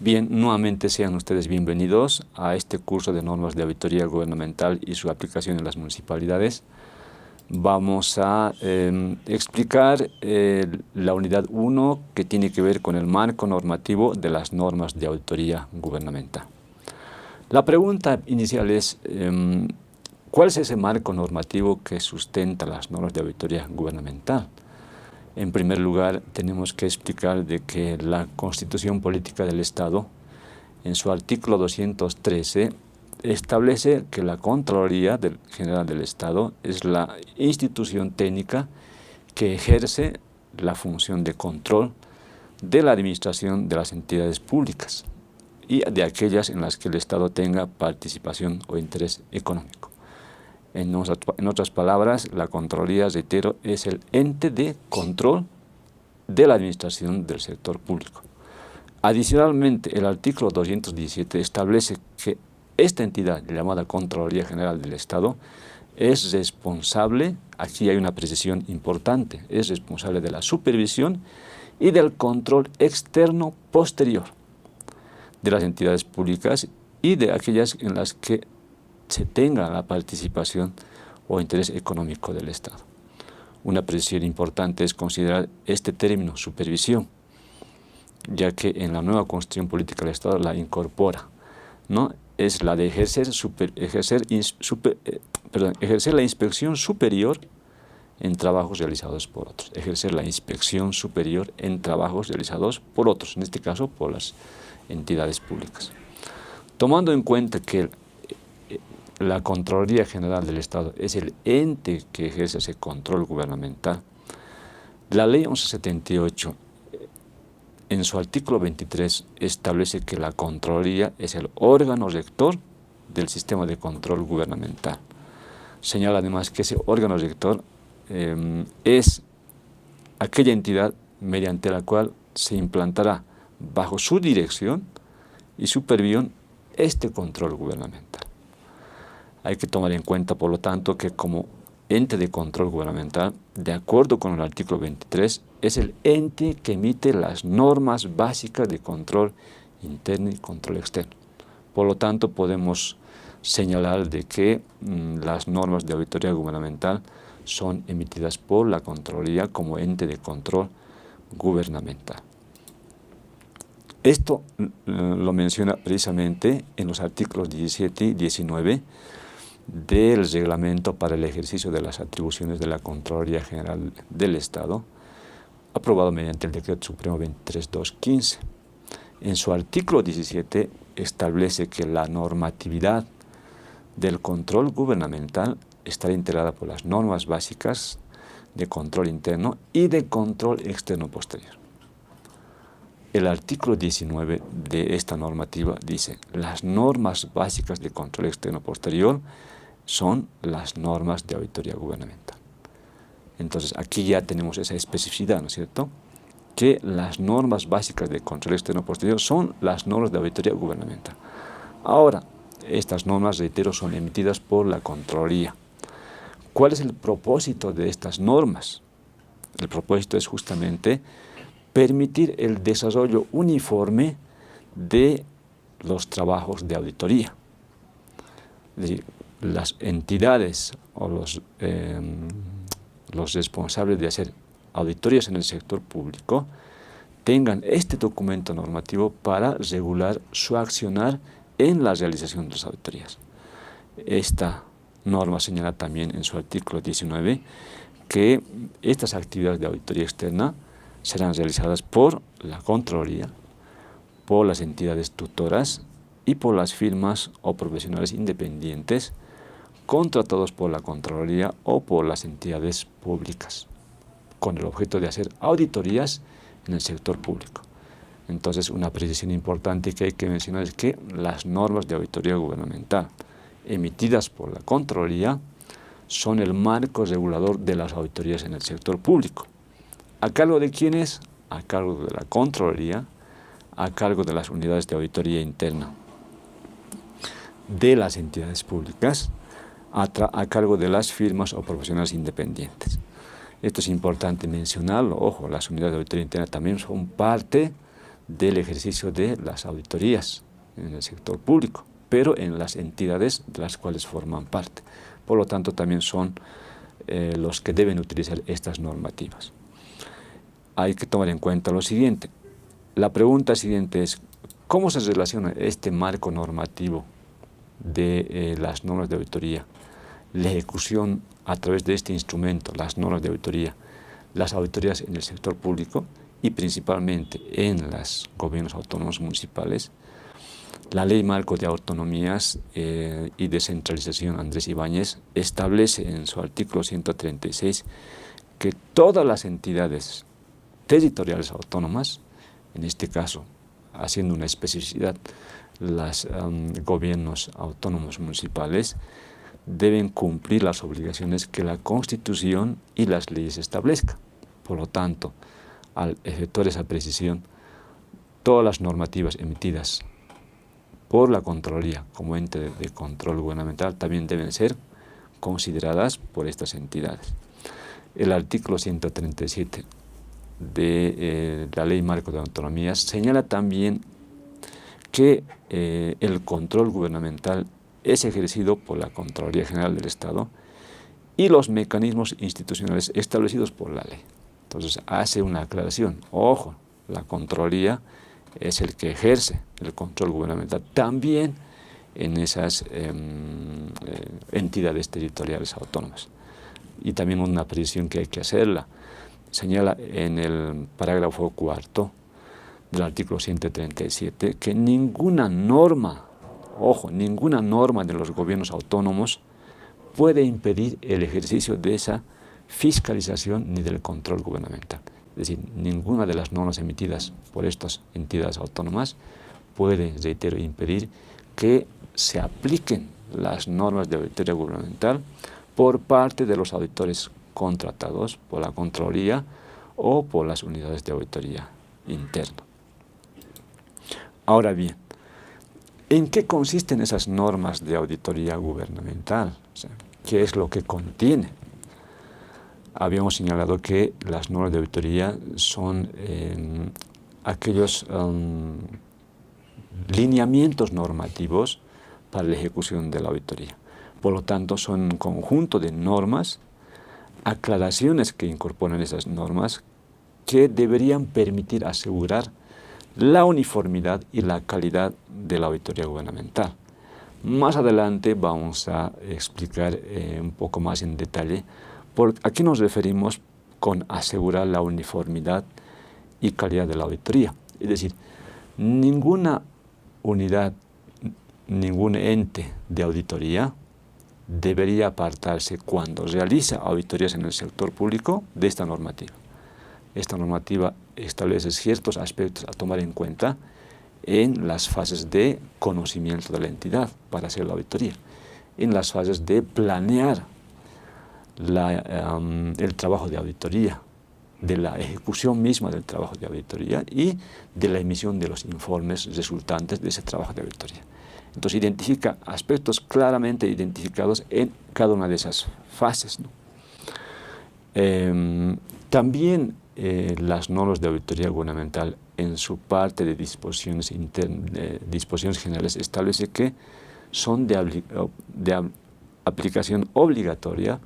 Bien, nuevamente sean ustedes bienvenidos a este curso de normas de auditoría gubernamental y su aplicación en las municipalidades. Vamos a explicar la unidad 1 que tiene que ver con el marco normativo de las normas de auditoría gubernamental. La pregunta inicial es, ¿cuál es ese marco normativo que sustenta las normas de auditoría gubernamental? En primer lugar, tenemos que explicar de que la Constitución Política del Estado, en su artículo 213, establece que la Contraloría General del Estado es la institución técnica que ejerce la función de control de la administración de las entidades públicas y de aquellas en las que el Estado tenga participación o interés económico. En otras palabras, la Contraloría, reitero, es el ente de control de la administración del sector público. Adicionalmente, el artículo 217 establece que esta entidad, llamada Contraloría General del Estado, es responsable, aquí hay una precisión importante, es responsable de la supervisión y del control externo posterior de las entidades públicas y de aquellas en las que se tenga la participación o interés económico del Estado. Una precisión importante es considerar este término, supervisión, ya que en la nueva Constitución Política del Estado la incorpora, ¿no? Es la de ejercer la inspección superior en trabajos realizados por otros. Ejercer la inspección superior en trabajos realizados por otros, en este caso por las entidades públicas. Tomando en cuenta que la Contraloría General del Estado es el ente que ejerce ese control gubernamental, la Ley 1178, en su artículo 23, establece que la Contraloría es el órgano rector del sistema de control gubernamental. Señala además que ese órgano rector es aquella entidad mediante la cual se implantará bajo su dirección y supervisión este control gubernamental. Hay que tomar en cuenta, por lo tanto, que como ente de control gubernamental, de acuerdo con el artículo 23, es el ente que emite las normas básicas de control interno y control externo. Por lo tanto, podemos señalar de que las normas de auditoría gubernamental son emitidas por la Contraloría como ente de control gubernamental. Esto lo menciona precisamente en los artículos 17 y 19 del Reglamento para el ejercicio de las atribuciones de la Contraloría General del Estado, aprobado mediante el Decreto Supremo 23.2.15. En su artículo 17 establece que la normatividad del control gubernamental estará integrada por las normas básicas de control interno y de control externo posterior. El artículo 19 de esta normativa dice: las normas básicas de control externo posterior son las normas de auditoría gubernamental. Entonces, aquí ya tenemos esa especificidad, ¿no es cierto?, que las normas básicas de control externo posterior son las normas de auditoría gubernamental. Ahora, estas normas, reitero, son emitidas por la Contraloría. ¿Cuál es el propósito de estas normas? El propósito es justamente permitir el desarrollo uniforme de los trabajos de auditoría. Es decir, las entidades o los responsables de hacer auditorías en el sector público tengan este documento normativo para regular su accionar en la realización de las auditorías. Esta norma señala también en su artículo 19 que estas actividades de auditoría externa serán realizadas por la Contraloría, por las entidades tutoras y por las firmas o profesionales independientes contratados por la Contraloría o por las entidades públicas, con el objeto de hacer auditorías en el sector público. Entonces, una precisión importante que hay que mencionar es que las normas de auditoría gubernamental emitidas por la Contraloría son el marco regulador de las auditorías en el sector público. ¿A cargo de quiénes? A cargo de la Contraloría, a cargo de las unidades de auditoría interna de las entidades públicas a cargo de las firmas o profesionales independientes. Esto es importante mencionarlo. Ojo, las unidades de auditoría interna también son parte del ejercicio de las auditorías en el sector público, pero en las entidades de las cuales forman parte. Por lo tanto, también son los que deben utilizar estas normativas. Hay que tomar en cuenta lo siguiente. La pregunta siguiente es, ¿cómo se relaciona este marco normativo de las normas de auditoría, la ejecución a través de este instrumento, las normas de auditoría, las auditorías en el sector público y principalmente en los gobiernos autónomos municipales? La Ley Marco de Autonomías y Descentralización Andrés Ibáñez establece en su artículo 136 que todas las entidades territoriales autónomas, en este caso haciendo una especificidad, los gobiernos autónomos municipales, deben cumplir las obligaciones que la Constitución y las leyes establezcan. Por lo tanto, al efectuar esa precisión, todas las normativas emitidas por la Contraloría como ente de control gubernamental también deben ser consideradas por estas entidades. El artículo 137 de la Ley Marco de Autonomías señala también que el control gubernamental es ejercido por la Contraloría General del Estado y los mecanismos institucionales establecidos por la ley. Entonces hace una aclaración. Ojo, la Contraloría es el que ejerce el control gubernamental también en esas entidades territoriales autónomas. Y también una precisión que hay que hacerla. Señala en el parágrafo 4 del artículo 137 que ninguna norma, ojo, ninguna norma de los gobiernos autónomos puede impedir el ejercicio de esa fiscalización ni del control gubernamental. Es decir, ninguna de las normas emitidas por estas entidades autónomas puede, reitero, impedir que se apliquen las normas de auditoría gubernamental por parte de los auditores contratados por la Contraloría o por las unidades de auditoría interna. Ahora bien, ¿en qué consisten esas normas de auditoría gubernamental? O sea, ¿qué es lo que contiene? Habíamos señalado que las normas de auditoría son aquellos lineamientos normativos para la ejecución de la auditoría. Por lo tanto, son un conjunto de normas, aclaraciones que incorporan esas normas que deberían permitir asegurar la uniformidad y la calidad de la auditoría gubernamental. Más adelante vamos a explicar un poco más en detalle a qué nos referimos con asegurar la uniformidad y calidad de la auditoría. Es decir, ninguna unidad, ningún ente de auditoría debería apartarse cuando realiza auditorías en el sector público de esta normativa. Esta normativa establece ciertos aspectos a tomar en cuenta en las fases de conocimiento de la entidad para hacer la auditoría, en las fases de planear el trabajo de auditoría, de la ejecución misma del trabajo de auditoría y de la emisión de los informes resultantes de ese trabajo de auditoría. Entonces identifica aspectos claramente identificados en cada una de esas fases, ¿no? También las normas de auditoría gubernamental en su parte de disposiciones generales establece que son de aplicación obligatoria,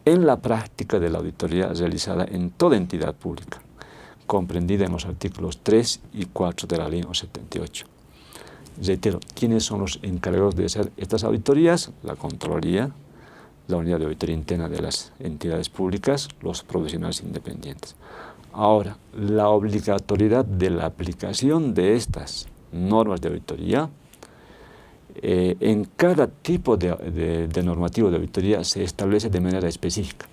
en la práctica de la auditoría realizada en toda entidad pública, comprendida en los artículos 3 y 4 de la Ley 78. Reitero, ¿quiénes son los encargados de hacer estas auditorías? La Contraloría, la Unidad de Auditoría Interna de las entidades públicas, los profesionales independientes. Ahora, la obligatoriedad de la aplicación de estas normas de auditoría, en cada tipo de normativo de auditoría se establece de manera específica.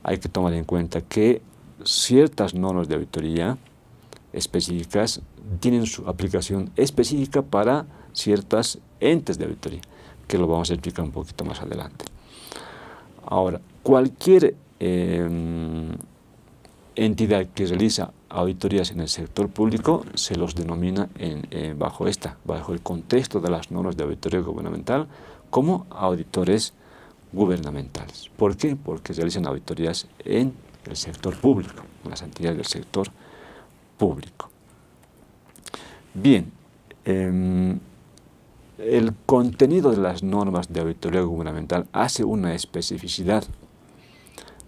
Hay que tomar en cuenta que ciertas normas de auditoría específicas tienen su aplicación específica para ciertos entes de auditoría, que lo vamos a explicar un poquito más adelante. Ahora, cualquier entidad que realiza auditorías en el sector público se los denomina bajo el contexto de las normas de auditoría gubernamental como auditores gubernamentales. ¿Por qué? Porque realizan auditorías en el sector público, en las entidades del sector público. Bien, el contenido de las normas de auditoría gubernamental hace una especificidad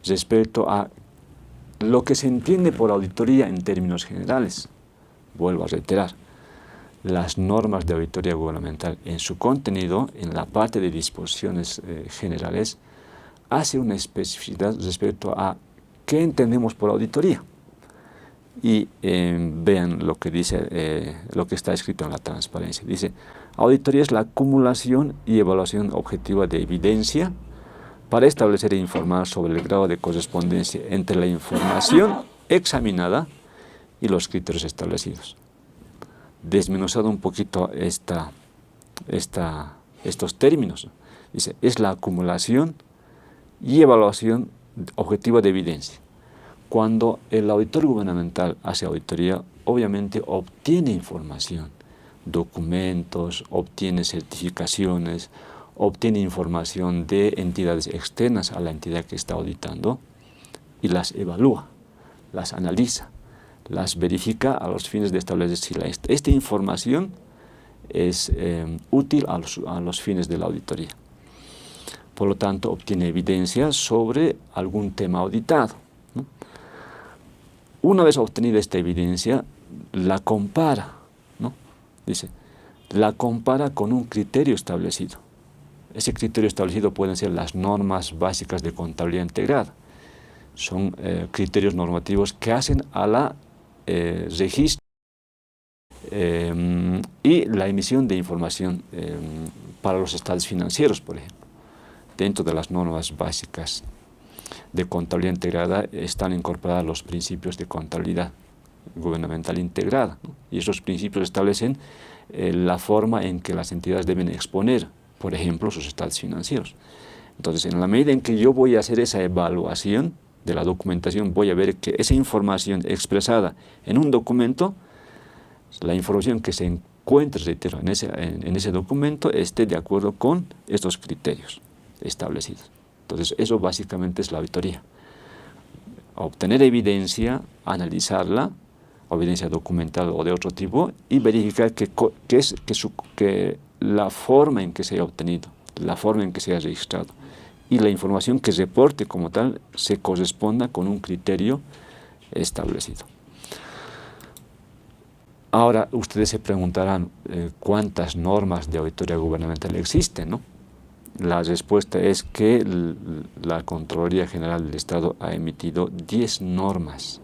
respecto a lo que se entiende por auditoría en términos generales. Vuelvo a reiterar, las normas de auditoría gubernamental en su contenido, en la parte de disposiciones generales, hace una especificidad respecto a qué entendemos por auditoría. Y vean lo que dice, lo que está escrito en la transparencia. Dice, auditoría es la acumulación y evaluación objetiva de evidencia para establecer e informar sobre el grado de correspondencia entre la información examinada y los criterios establecidos. Desmenuzado un poquito estos términos, dice, es la acumulación y evaluación objetiva de evidencia. Cuando el auditor gubernamental hace auditoría, obviamente obtiene información, documentos, obtiene certificaciones, obtiene información de entidades externas a la entidad que está auditando y las evalúa, las analiza, las verifica a los fines de establecer si esta información es útil a los fines de la auditoría. Por lo tanto, obtiene evidencia sobre algún tema auditado, ¿no? Una vez obtenida esta evidencia, la compara, ¿no? Dice, la compara con un criterio establecido. Ese criterio establecido pueden ser las normas básicas de contabilidad integrada. Son criterios normativos que hacen a la registro y la emisión de información para los estados financieros, por ejemplo. Dentro de las normas básicas de contabilidad integrada están incorporados los principios de contabilidad gubernamental integrada, ¿no? Y esos principios establecen la forma en que las entidades deben exponer, por ejemplo, sus estados financieros. Entonces, en la medida en que yo voy a hacer esa evaluación de la documentación, voy a ver que esa información expresada en un documento, la información que se encuentre, reitero, en ese documento, esté de acuerdo con estos criterios establecidos. Entonces, eso básicamente es la auditoría. Obtener evidencia, analizarla, evidencia documental o de otro tipo, y verificar que la forma en que se ha obtenido, la forma en que se ha registrado y la información que reporte como tal se corresponda con un criterio establecido. Ahora, ustedes se preguntarán cuántas normas de auditoría gubernamental existen, ¿no? La respuesta es que la Contraloría General del Estado ha emitido 10 normas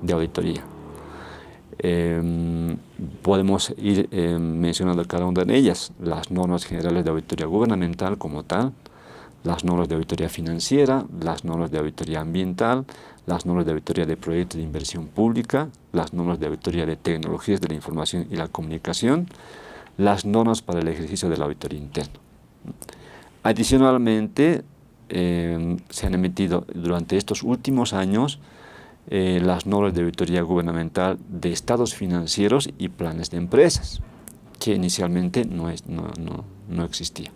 de auditoría. Podemos ir mencionando cada una de ellas: las normas generales de auditoría gubernamental como tal, las normas de auditoría financiera, las normas de auditoría ambiental, las normas de auditoría de proyectos de inversión pública, las normas de auditoría de tecnologías de la información y la comunicación, las normas para el ejercicio de la auditoría interna. Adicionalmente, se han emitido durante estos últimos años las normas de auditoría gubernamental de estados financieros y planes de empresas, que inicialmente no existía.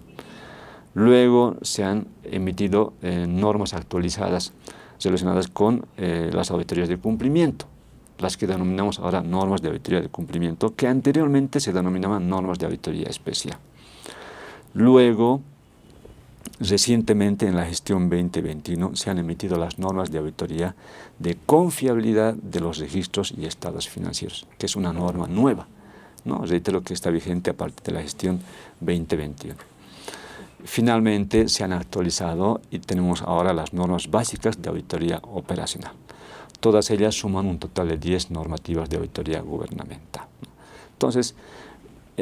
Luego se han emitido normas actualizadas relacionadas con las auditorías de cumplimiento, las que denominamos ahora normas de auditoría de cumplimiento, que anteriormente se denominaban normas de auditoría especial. Luego, recientemente en la gestión 2021 se han emitido las normas de auditoría de confiabilidad de los registros y estados financieros, que es una norma nueva, ¿no? Reitero que está vigente a partir de la gestión 2021. Finalmente se han actualizado y tenemos ahora las normas básicas de auditoría operacional. Todas ellas suman un total de 10 normativas de auditoría gubernamental. Entonces,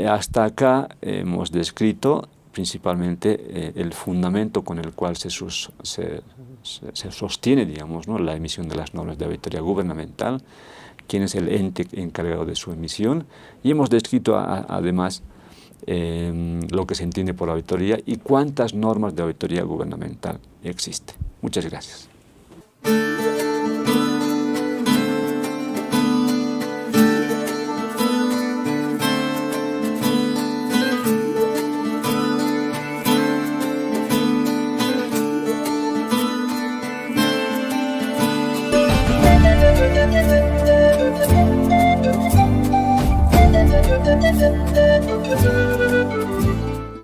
hasta acá hemos descrito principalmente el fundamento con el cual se sostiene, digamos, ¿no?, la emisión de las normas de auditoría gubernamental, quién es el ente encargado de su emisión, y hemos descrito además lo que se entiende por auditoría y cuántas normas de auditoría gubernamental existen. Muchas gracias.